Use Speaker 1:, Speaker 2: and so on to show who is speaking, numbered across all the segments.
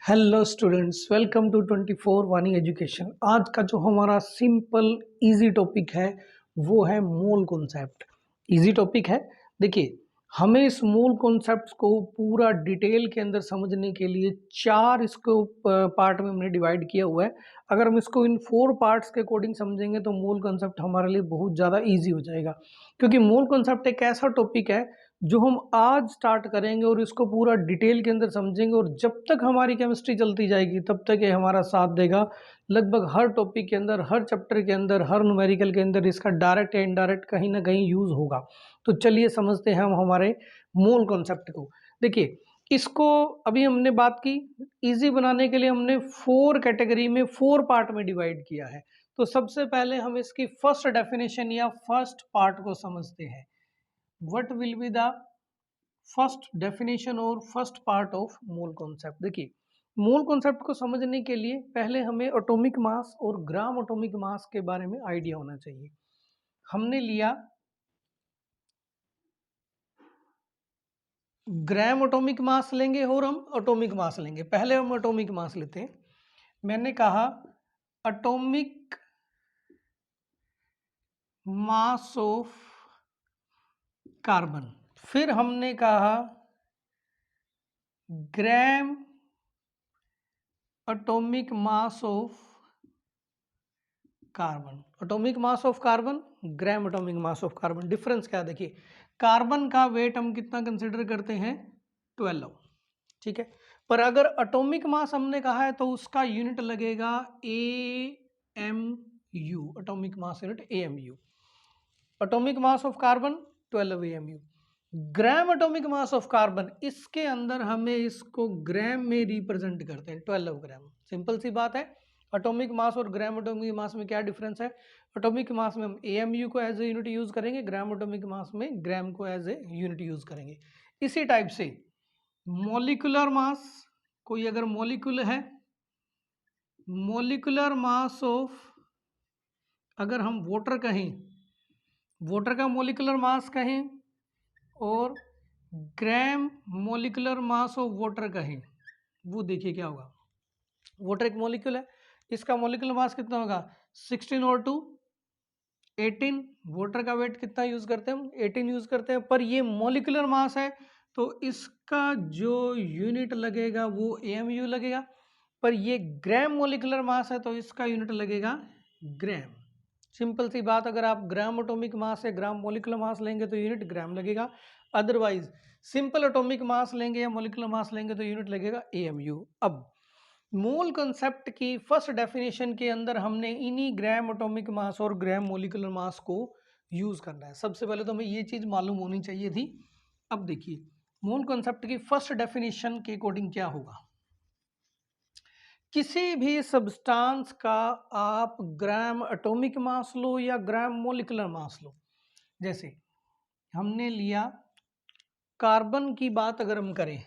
Speaker 1: Hello students, welcome to 24 वानी education. आज का जो हमारा सिंपल इजी टॉपिक है वो है मोल कॉन्सेप्ट। इजी टॉपिक है। देखिए, हमें इस मोल कॉन्सेप्ट को पूरा डिटेल के अंदर समझने के लिए चार इसको पार्ट में हमने डिवाइड किया हुआ है। अगर हम इसको इन 4 पार्ट्स के अकॉर्डिंग समझेंगे तो मोल कॉन्सेप्ट हमारे लिए बहुत ज़्यादा ईजी हो जाएगा, क्योंकि मोल कॉन्सेप्ट एक ऐसा टॉपिक है जो हम आज स्टार्ट करेंगे और इसको पूरा डिटेल के अंदर समझेंगे, और जब तक हमारी केमिस्ट्री चलती जाएगी तब तक ये हमारा साथ देगा। लगभग हर टॉपिक के अंदर, हर चैप्टर के अंदर, हर न्यूमेरिकल के अंदर इसका डायरेक्ट या इनडायरेक्ट कहीं ना कहीं यूज होगा। तो चलिए समझते हैं हम हमारे मोल कॉन्सेप्ट को। देखिए, इसको अभी हमने बात की, इजी बनाने के लिए हमने 4 कैटेगरी में 4 पार्ट में डिवाइड किया है। तो सबसे पहले हम इसकी फर्स्ट डेफिनेशन या फर्स्ट पार्ट को समझते हैं। What will be the first definition और first part of mole concept. देखिए, मोल कॉन्सेप्ट को समझने के लिए पहले हमें एटॉमिक मास और ग्राम एटॉमिक मास के बारे में आइडिया होना चाहिए। हमने लिया ग्राम एटॉमिक मास लेंगे और हम एटॉमिक मास लेंगे। पहले हम एटॉमिक मास लेते हैं। मैंने कहा एटॉमिक मास ऑफ कार्बन, फिर हमने कहा ग्राम atomic mass of carbon. Atomic mass of carbon, gram atomic mass of carbon. Difference क्या है? देखिए, कार्बन का वेट हम कितना कंसिडर करते हैं? 12, ठीक है। पर अगर एटॉमिक मास हमने कहा है तो उसका यूनिट लगेगा AMU। Atomic mass unit AMU। Atomic mass of carbon 12 AMU। Gram atomic mass of carbon, इसके अंदर हमें इसको ग्राम में रिप्रेजेंट करते हैं, 12 ग्राम। सिंपल सी बात है। एटॉमिक मास और ग्राम एटॉमिक मास में क्या डिफरेंस है? एटॉमिक मास में हम AMU को एज ए यूनिट यूज करेंगे, ग्राम एटॉमिक मास में ग्राम को एज ए यूनिट यूज करेंगे। इसी टाइप से मॉलिक्यूलर मास, कोई अगर मॉलिक्यूल है, मॉलिक्यूलर मास ऑफ, अगर हम वाटर कहें, वाटर का मॉलिक्यूलर मास कहें, और gram molecular mass of water कहें, वो देखिए क्या होगा। वाटर एक मॉलिक्यूल है, इसका मॉलिक्यूलर मास कितना होगा? 16 और 2 18। वाटर का वेट कितना यूज करते हैं हम? 18 यूज करते हैं। पर ये मॉलिक्यूलर मास है तो इसका जो यूनिट लगेगा वो AMU लगेगा। पर ये ग्राम मॉलिक्यूलर मास है तो इसका यूनिट लगेगा ग्राम। सिंपल सी बात, अगर आप ग्राम एटॉमिक मास या ग्राम मॉलिक्यूलर मास लेंगे तो यूनिट ग्राम लगेगा। अदरवाइज सिंपल एटॉमिक मास लेंगे या मॉलिक्यूलर मास लेंगे तो यूनिट लगेगा AMU। अब मोल कॉन्सेप्ट की फर्स्ट डेफिनेशन के अंदर हमने इन्हीं ग्राम एटॉमिक मास और ग्राम मॉलिक्यूलर मास को यूज करना है। सबसे पहले तो हमें ये चीज मालूम होनी चाहिए थी। अब देखिए, मोल कॉन्सेप्ट की फर्स्ट डेफिनेशन के अकॉर्डिंग क्या होगा। किसी भी सब्सटेंस का आप ग्राम एटॉमिक मास लो या ग्राम मॉलिक्यूलर मास लो। जैसे हमने लिया कार्बन की बात, अगर हम करें,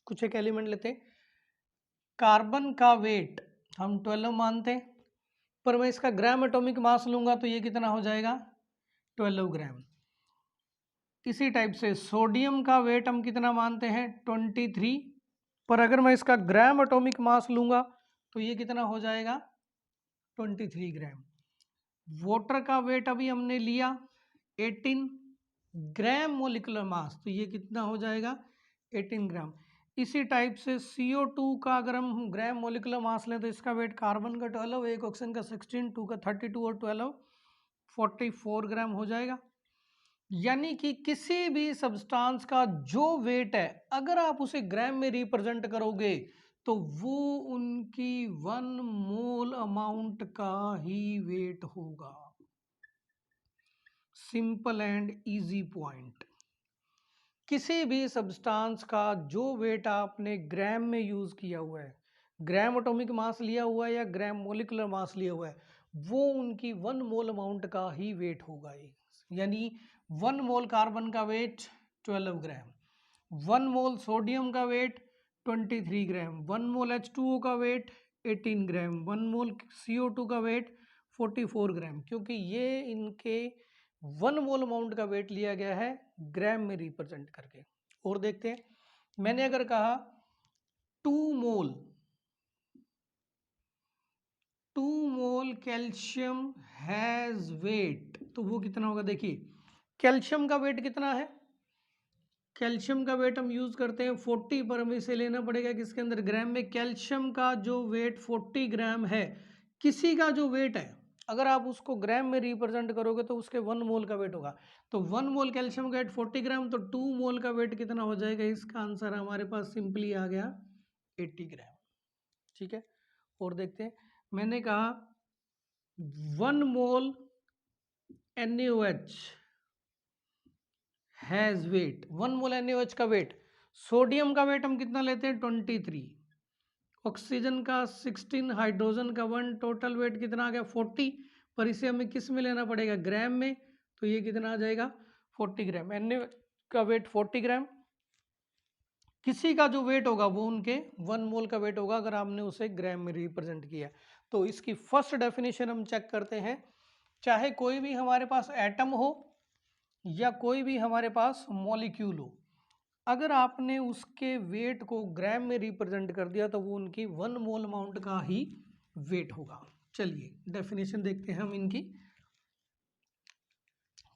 Speaker 1: कुछ एक एलिमेंट लेते हैं, कार्बन का वेट हम 12 मानते हैं, पर मैं इसका ग्राम एटॉमिक मास लूंगा तो ये कितना हो जाएगा? 12 ग्राम। इसी टाइप से सोडियम का वेट हम कितना मानते हैं? 23, पर अगर मैं इसका ग्राम एटॉमिक मास लूंगा तो ये कितना हो जाएगा? 23 ग्राम। वाटर का वेट अभी हमने लिया 18 ग्राम मॉलिक्यूलर मास, तो ये कितना हो जाएगा? 18 ग्राम। इसी टाइप से CO2 का अगर हम ग्राम मॉलिक्यूलर मास लें तो इसका वेट, कार्बन का 12, एक ऑक्सीजन का 16, 2 का 32 और 12 44 ग्राम हो जाएगा। यानी कि किसी भी सब्सटेंस का जो वेट है, अगर आप उसे ग्राम में रिप्रेजेंट करोगे तो वो उनकी 1 मोल अमाउंट का ही वेट होगा। Simple and easy point. किसी भी सब्सटेंस का जो वेट आपने ग्राम में यूज किया हुआ है, ग्राम एटॉमिक मास लिया हुआ है या ग्राम मॉलिक्यूलर मास लिया हुआ है, वो उनकी 1 मोल अमाउंट का ही वेट होगा। यानी 1 मोल कार्बन का वेट 12 ग्राम, 1 मोल सोडियम का वेट 23 ग्राम, 1 मोल H2O का वेट 18 ग्राम, 1 मोल CO2 का वेट 44 ग्राम, क्योंकि ये इनके 1 मोल अमाउंट का वेट लिया गया है ग्राम में रिप्रेजेंट करके। और देखते हैं, मैंने अगर कहा 2 मोल 2 मोल कैल्शियम हैज वेट, तो वो कितना होगा? देखिए कैल्शियम का वेट कितना है, कैल्शियम का वेट हम यूज करते हैं 40, पर हमें इसे लेना पड़ेगा किसके अंदर? ग्राम में। कैल्शियम का जो वेट 40 ग्राम है, किसी का जो वेट है अगर आप उसको ग्राम में रिप्रेजेंट करोगे तो उसके 1 मोल का वेट होगा। तो 1 मोल कैल्शियम का वेट 40 ग्राम, तो 2 मोल का वेट कितना हो जाएगा? इसका आंसर हमारे पास सिंपली आ गया 80 ग्राम। ठीक है, और देखते हैं। मैंने कहा 1 mole NaOH has weight, 1 mole NaOH का वेट। सोडियम का वेट हम कितना लेते हैं? 23, ऑक्सीजन का 16, हाइड्रोजन का 1, टोटल वेट कितना आ गया? 40, पर इसे हमें किस में लेना पड़ेगा? ग्राम में। तो ये कितना आ जाएगा? 40 ग्राम। Na का वेट 40 ग्राम, किसी का जो वेट होगा वो उनके 1 मोल का वेट होगा अगर आपने उसे ग्राम में रिप्रेजेंट किया। तो इसकी फर्स्ट डेफिनेशन हम चेक करते हैं। चाहे कोई भी हमारे पास एटम हो या कोई भी हमारे पास मॉलिक्यूल हो, अगर आपने उसके वेट को ग्राम में रिप्रेजेंट कर दिया तो वो उनकी 1 मोल अमाउंट का ही वेट होगा। चलिए डेफिनेशन देखते हैं हम इनकी।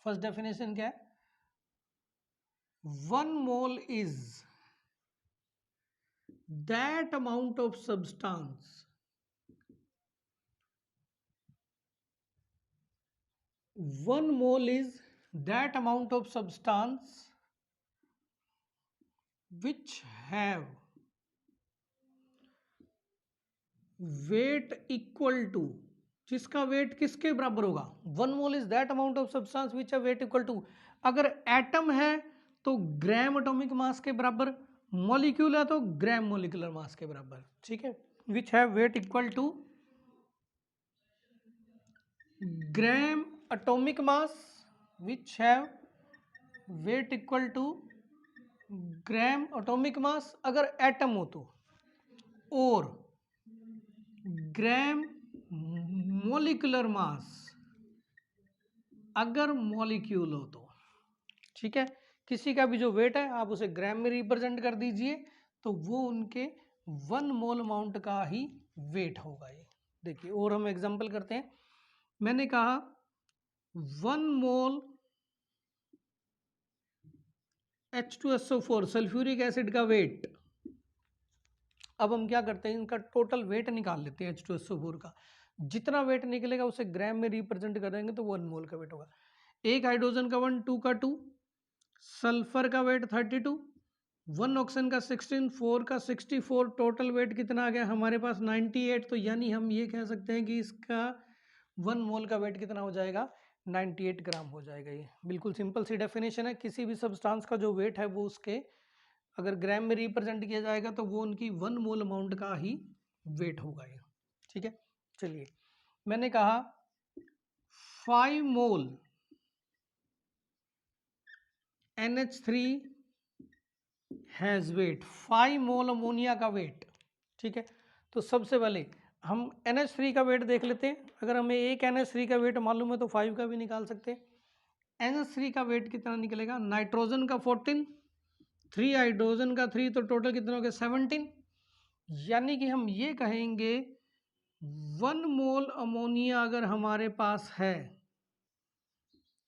Speaker 1: फर्स्ट डेफिनेशन क्या है? 1 mole is that amount of substance 1 mole is that amount of substance which have weight equal to, जिसका वेट किसके बराबर होगा? 1 mole is that amount of substance which have weight equal to, अगर atom है तो ग्राम atomic मास के बराबर, molecule है तो ग्राम मॉलिक्यूलर मास के बराबर। ठीक है, which have weight equal to gram atomic mass, which have weight equal to gram atomic mass अगर एटम हो तो, और ग्राम मॉलिक्यूलर मास अगर मॉलिक्यूल हो तो। ठीक है, किसी का भी जो वेट है आप उसे ग्राम में रिप्रेजेंट कर दीजिए तो वो उनके 1 मोल अमाउंट का ही वेट होगा। ये देखिए, और हम एग्जांपल करते हैं। मैंने कहा 1 मोल H2SO4 सल्फ्यूरिक एसिड का वेट। अब हम क्या करते हैं, इनका टोटल वेट निकाल लेते हैं H2SO4 का। जितना वेट निकलेगा उसे ग्राम में रिप्रेजेंट कर देंगे तो 1 मोल का वेट होगा। एक हाइड्रोजन का 1, 2 का 2, सल्फर का वेट 32, 1 ऑक्सीजन का 16, 4 का 64, टोटल वेट कितना आ गया हमारे पास? 98। तो यानी हम ये कह सकते हैं कि इसका 1 मोल का वेट कितना हो जाएगा? 98 ग्राम हो जाएगा। ये बिल्कुल सिंपल सी डेफिनेशन है। किसी भी सब्सटेंस का जो वेट है वो उसके अगर ग्राम में रिप्रेजेंट किया जाएगा तो वो उनकी 1 मोल अमाउंट का ही वेट होगा ये। ठीक है, चलिए मैंने कहा 5 mole NH3 has weight, 5 mole ammonia का वेट। ठीक है, तो सबसे पहले हम NH3 का वेट देख लेते हैं। अगर हमें एक NH3 का वेट मालूम है तो 5 का भी निकाल सकते हैं। NH3 का वेट कितना निकलेगा? नाइट्रोजन का 14, 3 हाइड्रोजन का 3, तो टोटल कितना हो गया? 17। यानी कि हम ये कहेंगे 1 मोल अमोनिया अगर हमारे पास है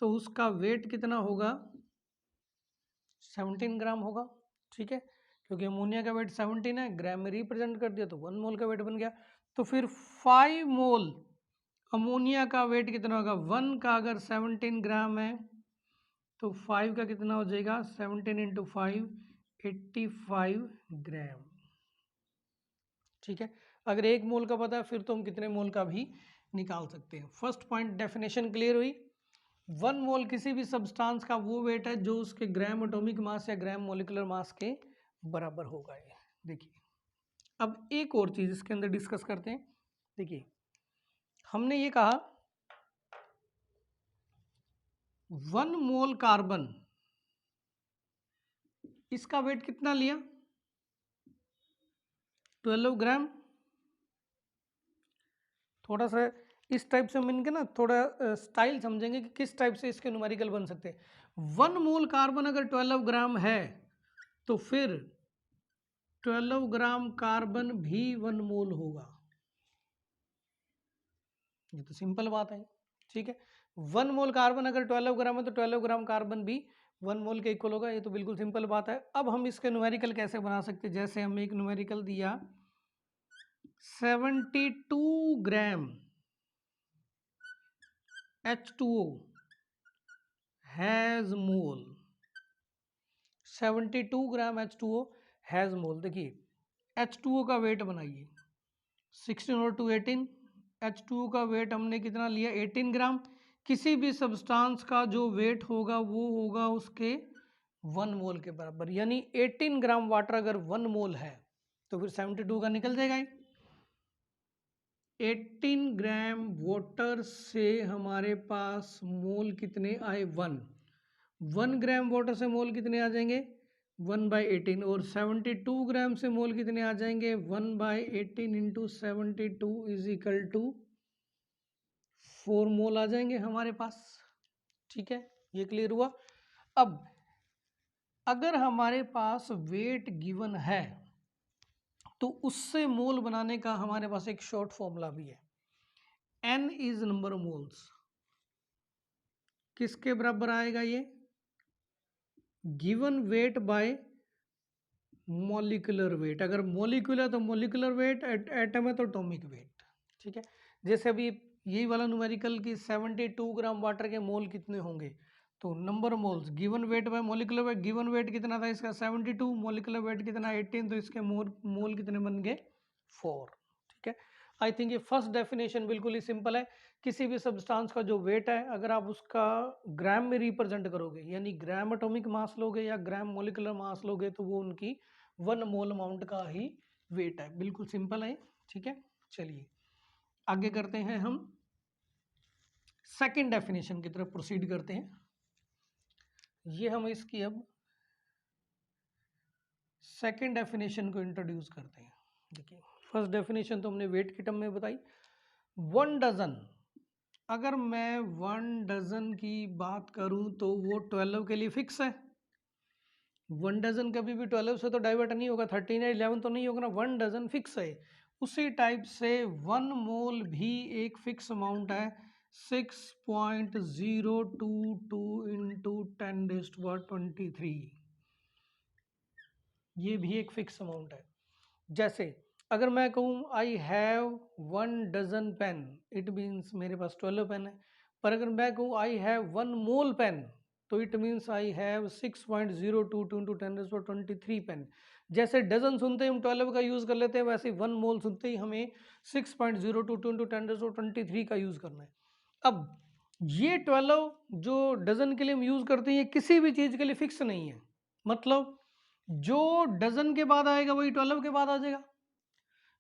Speaker 1: तो उसका वेट कितना होगा? 17 ग्राम होगा। ठीक है, क्योंकि अमोनिया का वेट 17 है, ग्राम में रिप्रेजेंट कर दिया तो 1 मोल का वेट बन गया। तो फिर 5 मोल अमोनिया का वेट कितना होगा? 1 का अगर 17 ग्राम है तो 5 का कितना हो जाएगा? 17 इंटू 5, 85 ग्राम। ठीक है, अगर 1 मोल का पता है फिर तो हम कितने मोल का भी निकाल सकते हैं। फर्स्ट पॉइंट डेफिनेशन क्लियर हुई। 1 मोल किसी भी सब्सटेंस का वो वेट है जो उसके ग्राम एटॉमिक मास या ग्राम मॉलिक्यूलर मास के बराबर होगा। ये देखिए, अब एक और चीज इसके अंदर डिस्कस करते हैं। देखिए, हमने ये कहा 1 मोल कार्बन, इसका वेट कितना लिया? 12 ग्राम। थोड़ा सा इस टाइप से हम इनके ना थोड़ा स्टाइल समझेंगे कि किस टाइप से इसके न्यूमेरिकल बन सकते हैं। 1 मोल कार्बन अगर 12 ग्राम है तो फिर 12 ग्राम कार्बन भी 1 मोल होगा। ये तो सिंपल बात है, ठीक है। 1 मोल कार्बन अगर 12 ग्राम है तो 12 ग्राम कार्बन भी 1 मोल के इक्वल होगा। ये तो बिल्कुल सिंपल बात है। अब हम इसके न्यूमेरिकल कैसे बना सकते हैं? जैसे हमें एक न्यूमेरिकल दिया 72 ग्राम H2O has mole, 72 gram H2O has मोल। देखिए H2O का वेट बनाइए, 16 और 2 18। H2O का वेट हमने कितना लिया? 18 ग्राम। किसी भी सब्सटेंस का जो वेट होगा वो होगा उसके 1 मोल के बराबर, यानी 18 ग्राम वाटर अगर 1 मोल है तो फिर 72 का निकल जाएगा ही। 18 ग्राम वाटर से हमारे पास मोल कितने आए? 1 ग्राम वाटर से मोल कितने आ जाएंगे? 1/18। और 72 ग्राम से मोल कितने आ जाएंगे? 1/18 इंटू 72 इज इक्वल टू 4 मोल आ जाएंगे हमारे पास, ठीक है। ये क्लियर हुआ। अब अगर हमारे पास वेट गिवन है तो उससे मोल बनाने का हमारे पास एक शॉर्ट फॉर्मूला भी है। N is number of moles. किसके बराबर आएगा ये? Given weight by molecular weight. अगर मॉलिक्यूलर तो मॉलिक्यूलर वेट, एटम है तो एटॉमिक वेट, ठीक है। जैसे अभी यही वाला न्यूमेरिकल की 72 ग्राम वाटर के मोल कितने होंगे, तो number moles given weight by molecular weight. Given weight कितना था इसका? 72। मॉलिक्यूलर वेट कितना? 18। तो इसके मोल कितने बन गए? 4, ठीक है। आई थिंक ये फर्स्ट डेफिनेशन बिल्कुल ही सिंपल है। किसी भी सब्सटेंस का जो वेट है अगर आप उसका ग्राम में रिप्रेजेंट करोगे, यानी ग्राम एटॉमिक मास लोगे या ग्राम मॉलिक्यूलर मास लोगे, तो वो उनकी 1 मोल अमाउंट का ही वेट है। बिल्कुल सिंपल है, ठीक है। चलिए आगे करते हैं, हम सेकंड डेफिनेशन की तरफ प्रोसीड करते हैं। ये हम इसकी अब सेकंड डेफिनेशन को इंट्रोड्यूस करते हैं। देखिए फर्स्ट डेफिनेशन तो हमने वेट की टर्म में बताई। 1 डजन, अगर मैं 1 डजन की बात करूं तो वो 12 के लिए फिक्स है। 1 डजन कभी भी 12 से तो डाइवर्ट नहीं होगा, 13 या 11 तो नहीं होगा ना। 1 डजन फिक्स है। उसी टाइप से 1 मोल भी एक फिक्स अमाउंट है, 6.022 इंटू 10⁻23। ये भी एक फिक्स अमाउंट है। जैसे अगर मैं कहूँ I have 1 dozen pen, it means मेरे पास 12 पेन है। पर अगर मैं कहूँ आई हैव 1 मोल पेन, तो it means I have 6.022 into 10⁻23 pen. जैसे डजन सुनते ही हम 12 का यूज़ कर लेते हैं, वैसे 1 मोल सुनते ही हमें 6.022 इंटू 10⁻23 का यूज़ करना है। अब ये 12 जो डजन के लिए हम यूज़ करते हैं, ये किसी भी चीज़ के लिए फिक्स नहीं है। मतलब जो डजन के बाद आएगा वही 12 के बाद आ जाएगा।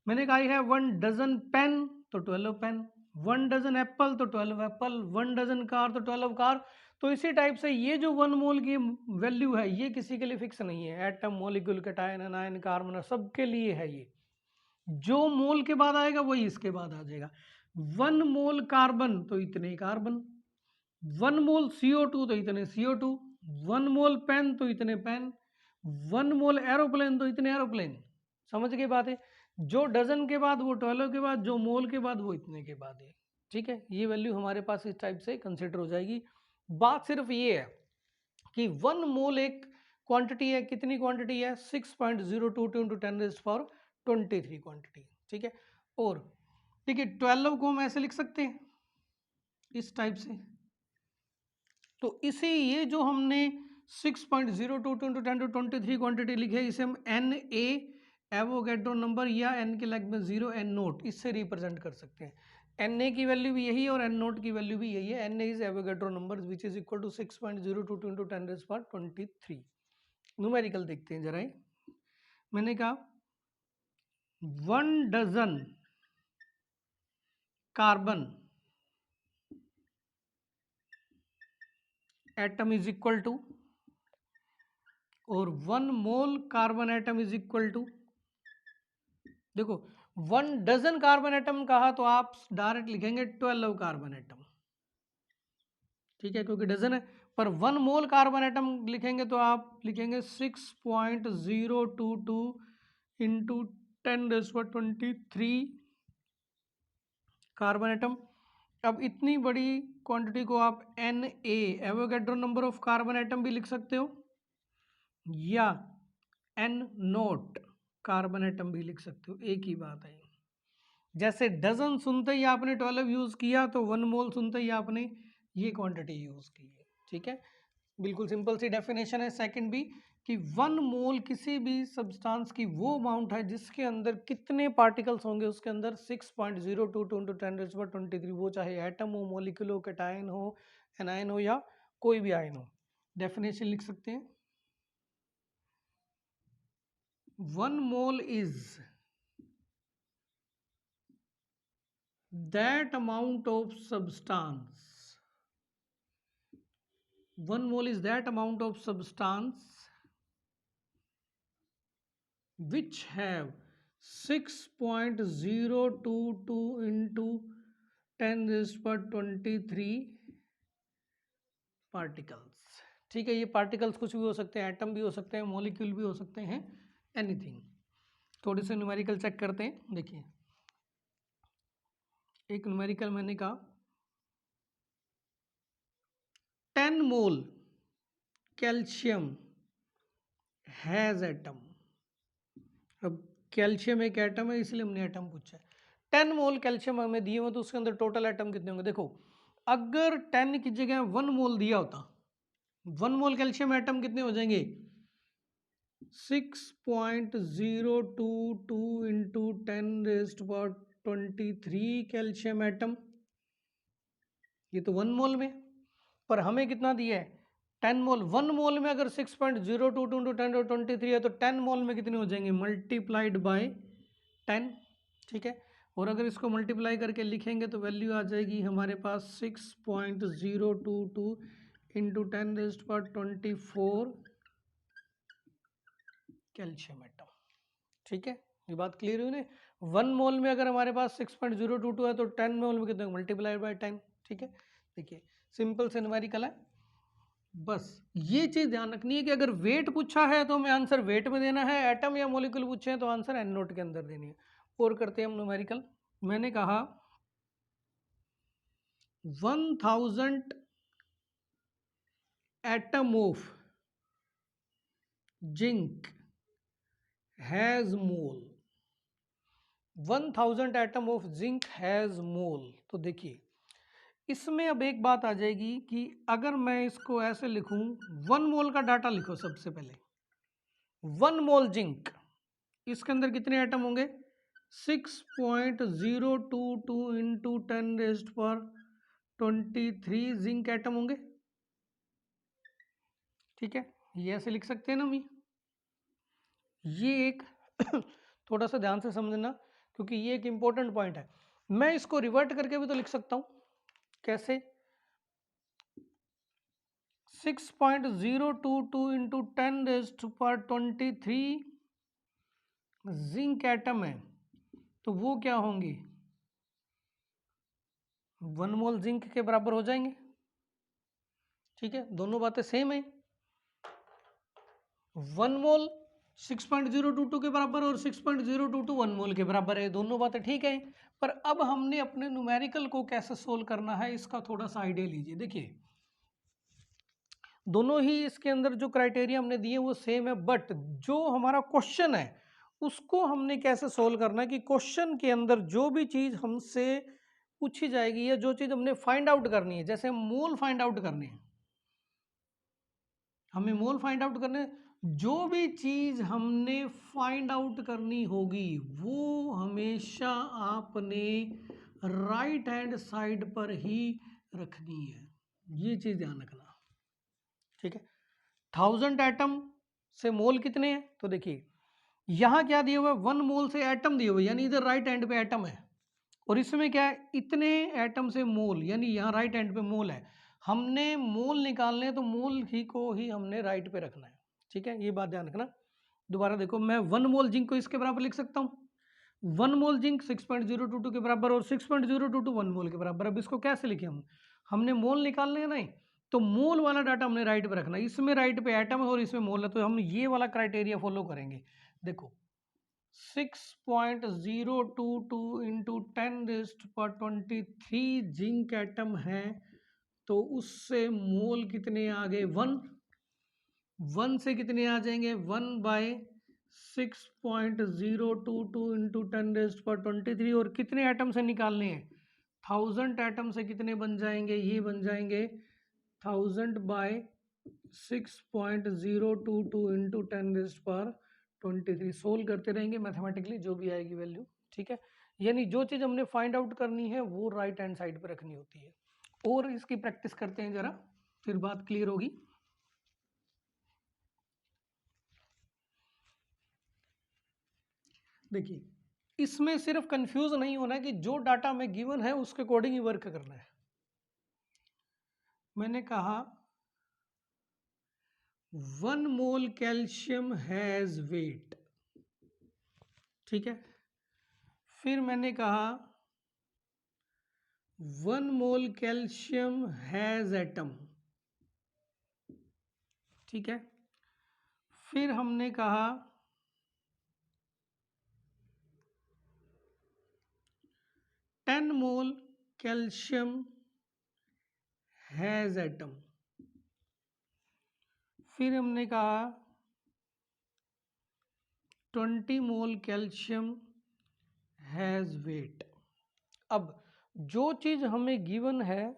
Speaker 1: मैंने कहा आई हैव 1 डजन पेन तो 12 पेन, 1 डजन एप्पल तो 12 एप्पल, 1 डजन कार तो 12 कार। तो इसी टाइप से ये जो 1 मोल की वैल्यू है ये किसी के लिए फिक्स नहीं है। Atom, molecule, cation, anion, carbon सबके लिए है। ये जो मोल के बाद आएगा वही इसके बाद आ जाएगा। 1 मोल कार्बन तो इतने कार्बन, 1 मोल CO2 तो इतने CO2, 1 मोल पेन तो इतने पेन, 1 मोल एरोप्लेन तो इतने एरोप्लेन। समझ गए बात है? जो डजन के बाद वो 12 के बाद, जो मोल के बाद वो इतने के बाद है, ठीक है। ये वैल्यू हमारे पास इस टाइप से कंसिडर हो जाएगी। बात सिर्फ ये है कि 1 मोल एक क्वांटिटी है। कितनी क्वांटिटी है? 6.022 इंटू 10⁻23 क्वांटिटी, ठीक है। और ठीक है 12 को हम ऐसे लिख सकते हैं इस टाइप से। तो इसे ये जो हमने 6.022 इंटू 10⁻23 क्वांटिटी लिखी है, इसे हम Na एवोगैड्रो नंबर या n के लाइक में 0 n नोट इससे रिप्रेजेंट कर सकते हैं। Na की वैल्यू भी यही है और n नोट की वैल्यू भी यही है। Na is Avogadro number which is equal to 6.022 into 10⁻23। Numerical देखते हैं जरा। मैंने कहा 1 dozen carbon atom is equal to, और 1 mole carbon atom is equal to, देखो 1 डजन कार्बन एटम कहा तो आप डायरेक्ट लिखेंगे 12 कार्बन एटम, ठीक है, क्योंकि डजन है। पर 1 मोल कार्बन एटम लिखेंगे तो आप लिखेंगे 6.022 इंटू 10⁻23 कार्बन एटम। अब इतनी बड़ी क्वांटिटी को आप Na Avogadro number of carbon atom भी लिख सकते हो, या N0 कार्बन एटम भी लिख सकते हो, एक ही बात है। जैसे डजन सुनते ही आपने 12 यूज किया, तो 1 मोल सुनते ही आपने ये क्वांटिटी यूज की है। ठीक है, बिल्कुल सिंपल सी डेफिनेशन है। सेकंड भी कि 1 मोल किसी भी सब्सटेंस की वो अमाउंट है जिसके अंदर कितने पार्टिकल्स होंगे, उसके अंदर 6.022 इंटू 10⁻23, वो चाहे एटम हो, मॉलिक्यूल हो, कैटायन हो, एनायन हो, या कोई भी आयन हो। डेफिनेशन लिख सकते हैं, 1 mole is that amount of substance, 1 mole is that amount of substance which have 6.022 into 10⁻23 particles. ठीक है, ये पार्टिकल्स कुछ भी हो सकते हैं, एटम भी हो सकते हैं, मॉलिक्यूल भी हो सकते हैं, एनीथिंग। थोड़े से न्यूमेरिकल चेक करते हैं। देखिए, एक न्यूमेरिकल मैंने कहा 10 मोल कैल्शियम हैज एटम। अब कैल्शियम एक एटम है, इसलिए हमने एटम पूछा है। 10 मोल कैल्शियम हमें दिए हुए, तो उसके अंदर टोटल एटम कितने होंगे? देखो, अगर 10 की जगह 1 मोल दिया होता, 1 मोल कैल्शियम एटम कितने हो जाएंगे? 6.022 इंटू 10⁻23 कैल्शियम एटम, ये तो 1 मोल में। पर हमें कितना दिया है? 10 मोल। 1 मोल में अगर 6.022 इंटू 10⁻23 है, तो 10 मोल में कितने हो जाएंगे? Multiplied by 10। ठीक है, और अगर इसको मल्टीप्लाई करके लिखेंगे तो वैल्यू आ जाएगी हमारे पास 6.022 इंटू 10⁻24 कैल्शियम एटम। ठीक है, ये बात क्लियर हुई ना? 1 मोल में अगर हमारे पास 6.022 है, तो 10 मोल में कितने? Multiply by 10। ठीक है, देखिए सिंपल से न्यूमेरिकल है। बस ये चीज ध्यान रखनी है कि अगर वेट पूछा है तो हमें आंसर वेट में देना है, एटम या मॉलिक्यूल पूछे हैं तो आंसर एन नोट के अंदर देनी है। और करते हैं हम न्यूमेरिकल। मैंने कहा 1000 atom of zinc has mole, 1000 atom of zinc has mole. तो देखिए, इसमें अब एक बात आ जाएगी कि अगर मैं इसको ऐसे लिखूं, 1 मोल का डाटा लिखो सबसे पहले। 1 मोल जिंक, इसके अंदर कितने एटम होंगे? 6.022 इंटू 10⁻23 जिंक एटम होंगे। ठीक है, ये ऐसे लिख सकते हैं ना हम। ये एक थोड़ा सा ध्यान से समझना, क्योंकि ये एक इंपॉर्टेंट पॉइंट है। मैं इसको रिवर्ट करके भी तो लिख सकता हूं। कैसे? 6.022 इंटू 10⁻23 जिंक एटम है, तो वो क्या होंगे? 1 मोल जिंक के बराबर हो जाएंगे। ठीक है, दोनों बातें सेम है। 1 मोल 6.022 के बराबर और 6.022 1 मोल के बराबर है, दोनों बातें ठीक है। पर अब हमने अपने न्यूमेरिकल को कैसे सोल्व करना है, इसका थोड़ा सा आइडिया लीजिए। देखिए, दोनों ही इसके अंदर जो क्राइटेरिया हमने दिए वो सेम है, बट जो हमारा क्वेश्चन है उसको हमने कैसे सोल्व करना है कि क्वेश्चन के अंदर जो भी चीज हमसे पूछी जाएगी या जो चीज हमने फाइंड आउट करनी है, जैसे मोल फाइंड आउट करने हैं, हमें मोल फाइंड आउट करने, जो भी चीज हमने फाइंड आउट करनी होगी वो हमेशा आपने राइट हैंड साइड पर ही रखनी है। ये चीज ध्यान रखना। ठीक है, 1000 एटम से मोल कितने हैं? तो देखिए, यहां क्या दिया हुआ है? 1 मोल से एटम दिए हुए, यानी इधर राइट हैंड पे एटम है, और इसमें क्या है? इतने एटम से मोल, यानी यहाँ राइट हैंड पे मोल है। हमने मोल निकालने हैं, तो मोल ही को ही हमने राइट पे रखना है। ठीक है, ये बात ध्यान रखना। दोबारा देखो, मैं 1 मोल जिंक को इसके बराबर लिख सकता हूँ। 1 मोल जिंक 6.022 के बराबर और 6.022 1 मोल के बराबर। अब इसको कैसे लिखे हम? हमने मोल निकालने हैं नहीं, तो मोल वाला डाटा हमने राइट पे रखना है। इसमें राइट पे एटम है और इसमें मोल है, तो हम ये वाला क्राइटेरिया फॉलो करेंगे। देखो, 6.022 इंटू 10⁻23 जिंक एटम है, तो उससे मोल कितने आ गए? 1 से कितने आ जाएंगे? 1/6.022 इंटू 10⁻23, और कितने एटम से निकालने हैं? 1000 एटम से कितने बन जाएंगे? ये बन जाएंगे 1000/6.022 इंटू 10⁻23। सोल्व करते रहेंगे मैथमेटिकली, जो भी आएगी वैल्यू, ठीक है। यानी जो चीज़ हमने फाइंड आउट करनी है वो राइट हैंड साइड पे रखनी होती है। और इसकी प्रैक्टिस करते हैं जरा, फिर बात क्लियर होगी। देखिए, इसमें सिर्फ कंफ्यूज नहीं होना है कि जो डाटा में गिवन है उसके अकॉर्डिंग ही वर्क करना है। मैंने कहा 1 मोल कैल्शियम हैज वेट, ठीक है। फिर मैंने कहा 1 मोल कैल्शियम हैज एटम, ठीक है। फिर हमने कहा 10 मोल कैल्शियम हैज एटम। फिर हमने कहा 20 मोल कैल्शियम हैज वेट। अब जो चीज हमें गिवन है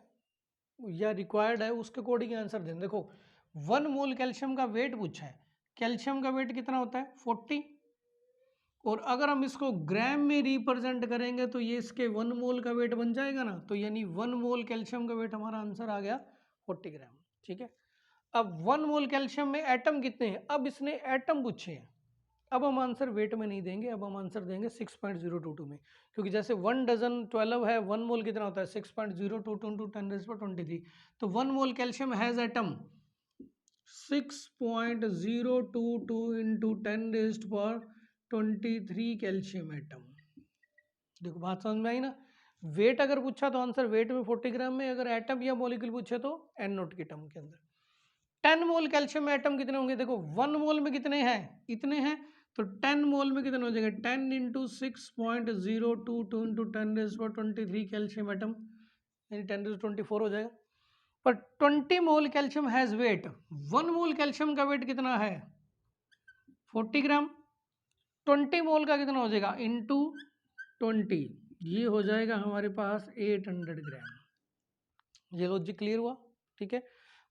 Speaker 1: या रिक्वायर्ड है उसके अकॉर्डिंग आंसर दें। देखो 1 मोल कैल्शियम का वेट पूछा है, कैल्शियम का वेट कितना होता है? 40, और अगर हम इसको ग्राम में रिप्रेजेंट करेंगे तो ये इसके 1 मोल का वेट बन जाएगा ना, तो यानी 1 मोल कैल्शियम का वेट हमारा आंसर आ गया 40 ग्राम, ठीक है। अब 1 मोल कैल्शियम में एटम कितने हैं? अब इसने एटम पूछे हैं, अब हम आंसर वेट में नहीं देंगे, अब हम आंसर देंगे 6.022 में, क्योंकि जैसे 1 डजन 12 है, 1 मोल कितना होता है? 6.022 इंटू 10⁻23। तो 1 mole calcium has atom 6.022 into 10⁻23 calcium atom. देखो बात समझ में आई ना। वेट अगर पूछा तो आंसर वेट में 40 ग्राम में, अगर एटम या मॉलिक्यूल पूछे तो एन नोट के टर्म के अंदर। 10 मोल कैल्शियम एटम कितने होंगे? देखो 1 मोल में कितने हैं? इतने हैं, तो 10 मोल में कितने हो जाएंगे? 10 इंटू 6.022 इंटू 10⁻23 कैल्शियम एटम, यानी 10⁻24 हो जाएगा। पर 20 mole calcium has weight, 1 mole calcium का वेट कितना है? 40 ग्राम। 20 मोल का कितना हो जाएगा? इंटू 20, ये हो जाएगा हमारे पास 800 ग्राम। ये लॉजिक क्लियर हुआ, ठीक है।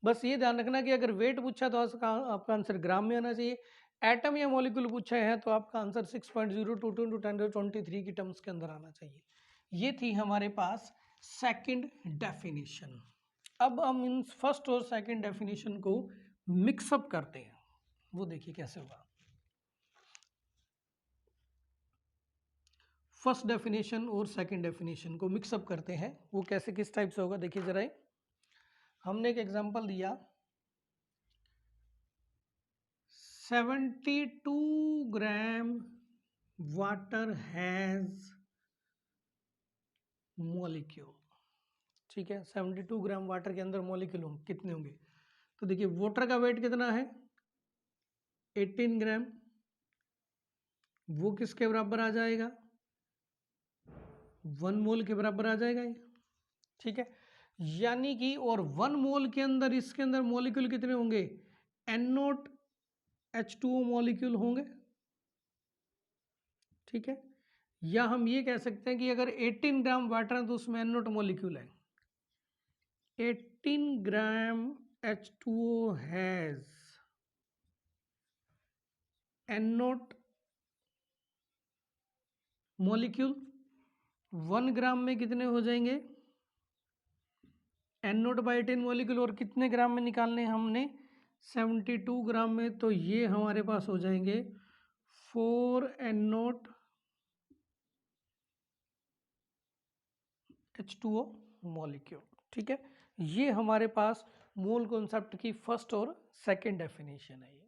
Speaker 1: बस ये ध्यान रखना कि अगर वेट पूछा तो आपका आंसर ग्राम में आना चाहिए, एटम या मॉलिक्यूल पूछे हैं तो आपका आंसर 6.022 इंटू 10⁻23 की टर्म्स के अंदर आना चाहिए। ये थी हमारे पास सेकंड डेफिनेशन। अब हम इन फर्स्ट और सेकंड डेफिनेशन को मिक्सअप करते हैं, वो देखिए कैसे होगा। फर्स्ट डेफिनेशन और सेकंड डेफिनेशन को मिक्सअप करते हैं, वो कैसे किस टाइप से होगा देखिए जरा। हमने एक एग्जांपल दिया 72 ग्राम वाटर हैज मॉलिक्यूल, ठीक है। 72 ग्राम वाटर के अंदर मॉलिक्यूल कितने होंगे? तो देखिए वाटर का वेट कितना है? 18 ग्राम, वो किसके बराबर आ जाएगा? 1 मोल के बराबर आ जाएगा ये, ठीक है। यानी कि और 1 मोल के अंदर इसके अंदर मॉलिक्यूल कितने होंगे? NOH2O मॉलिक्यूल होंगे, ठीक है। या हम ये कह सकते हैं कि अगर 18 ग्राम वाटर है तो उसमें NOH मॉलिक्यूल है। 18 ग्राम H2O हैज NOH मॉलिक्यूल। 1 ग्राम में कितने हो जाएंगे? NOH/18 मॉलिक्यूल, और कितने ग्राम में निकालने हैं हमने? 72 ग्राम में, तो ये हमारे पास हो जाएंगे 4 NOH2O मॉलिक्यूल, ठीक है। ये हमारे पास मोल कॉन्सेप्ट की फर्स्ट और सेकंड डेफिनेशन है।